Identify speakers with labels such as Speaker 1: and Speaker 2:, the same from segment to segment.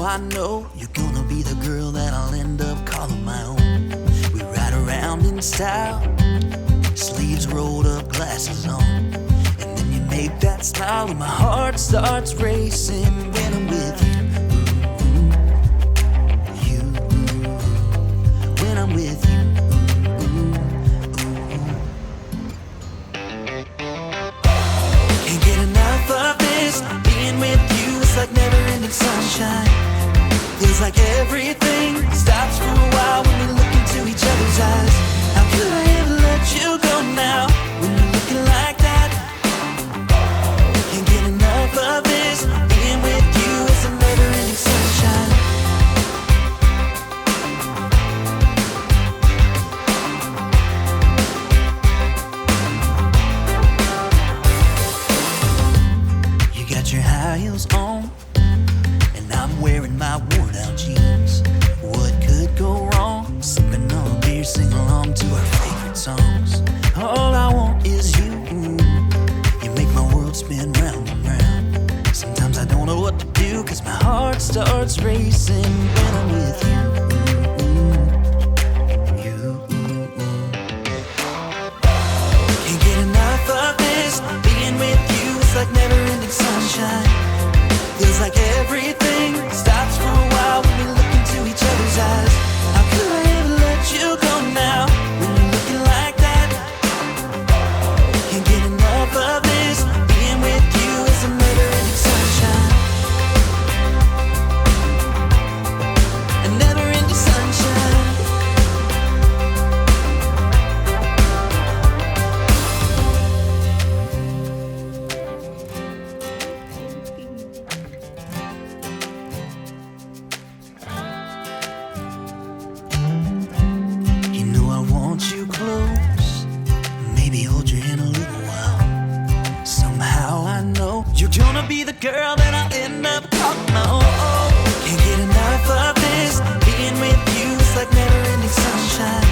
Speaker 1: I know you're gonna be the girl that I'll end up calling my own. We ride around in style, sleeves rolled up, glasses on, and then you make that smile and my heart starts racing when I'm with you. When I'm with you. Can't get enough of this, being with you is like never-ending sunshine. Feels like everything stops for a while when we look into each other's eyes. How could I ever let you go now when you're looking like that? Can't get enough of this, being with you is a never-ending sunshine. You got your high heels on, and I'm wearing my worn-out jeans. What could go wrong? Sipping on a beer, sing along to our favorite songs. All I want is you. You make my world spin round and round. Sometimes I don't know what to do, 'cause my heart starts racing when I'm with you. Can't get enough of this, being with you is like never-ending sunshine. Feels like everything stops for a while when we look into each other's eyes. How could I ever let you go now when you're looking like that? Can't get enough of this, being with you is a never-ending sunshine. A never-ending sunshine. You know I want you close, maybe hold your hand a little while. Somehow I know you're gonna be the girl that I'll end up calling my own. Can't get enough of this, being with you is like never-ending sunshine.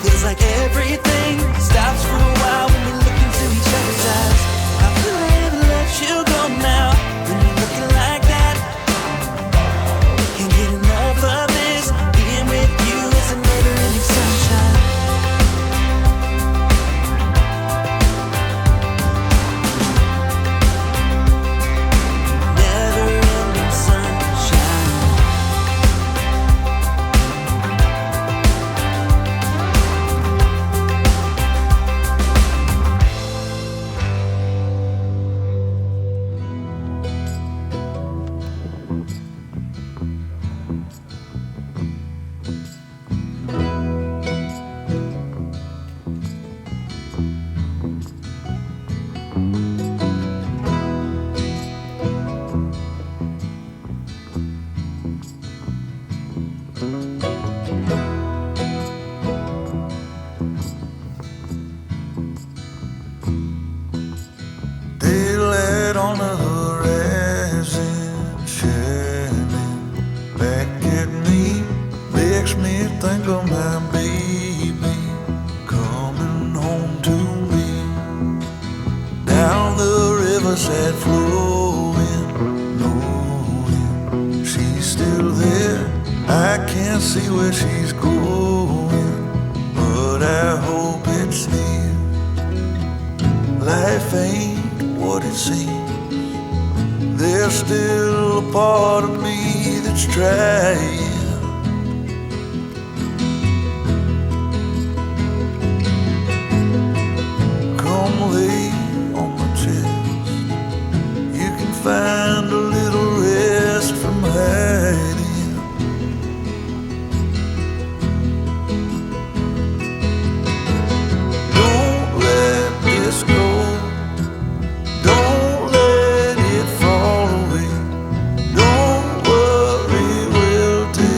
Speaker 1: Feels like everything stops for a while when we look into each other's eyes. How could I ever let you go now when you're looking like that? Can't get enough of this, being with you is a never-ending sunshine. Never-ending sunshine.
Speaker 2: Daylight on the horizon, shining back at me, makes me think of my baby coming home to me. Down the riverside flowing, knowing she's still there. I can't see where she's going, but I hope it's near. Life ain't what it seems. There's still a part of me that's trying. Come lay on my chest. You can find a little rest from hiding. Don't let this go. Don't let it fall away. Don't worry, we'll take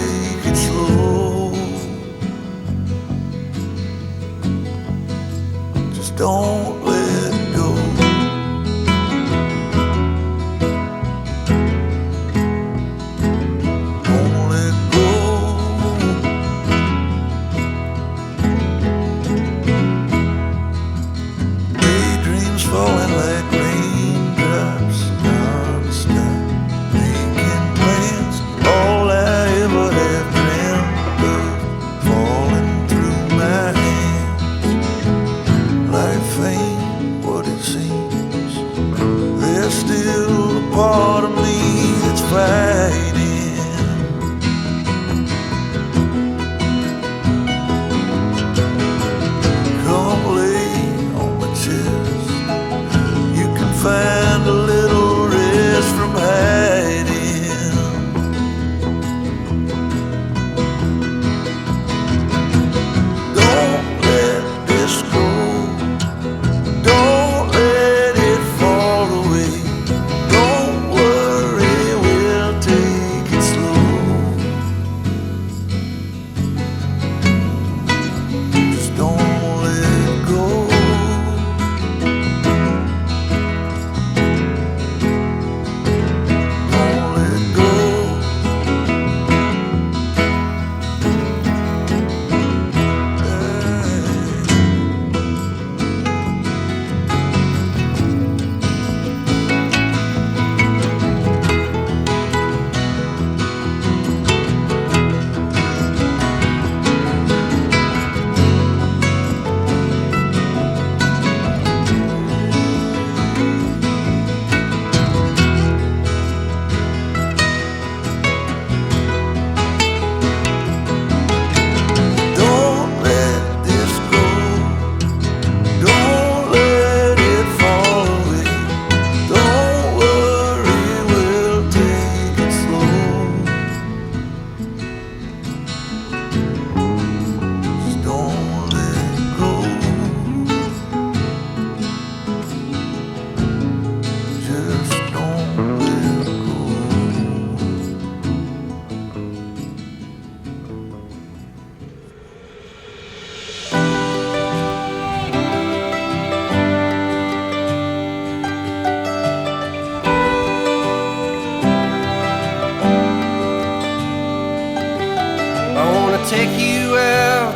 Speaker 3: take you out,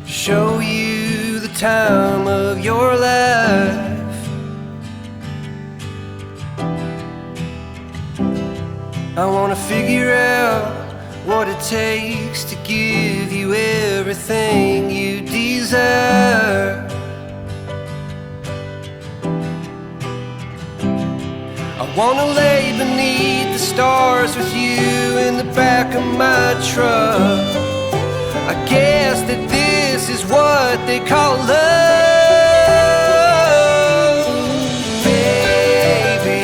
Speaker 3: show you the time of your life. I wanna figure out what it takes to give you everything you desire. I wanna lay beneath the stars with you in the back of my truck. I guess that this is what they call love. Baby,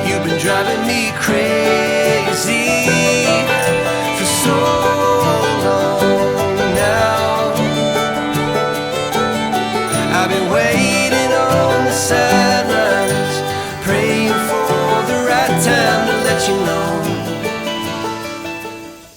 Speaker 3: you've been driving me crazy for so long now. I've been waiting on the side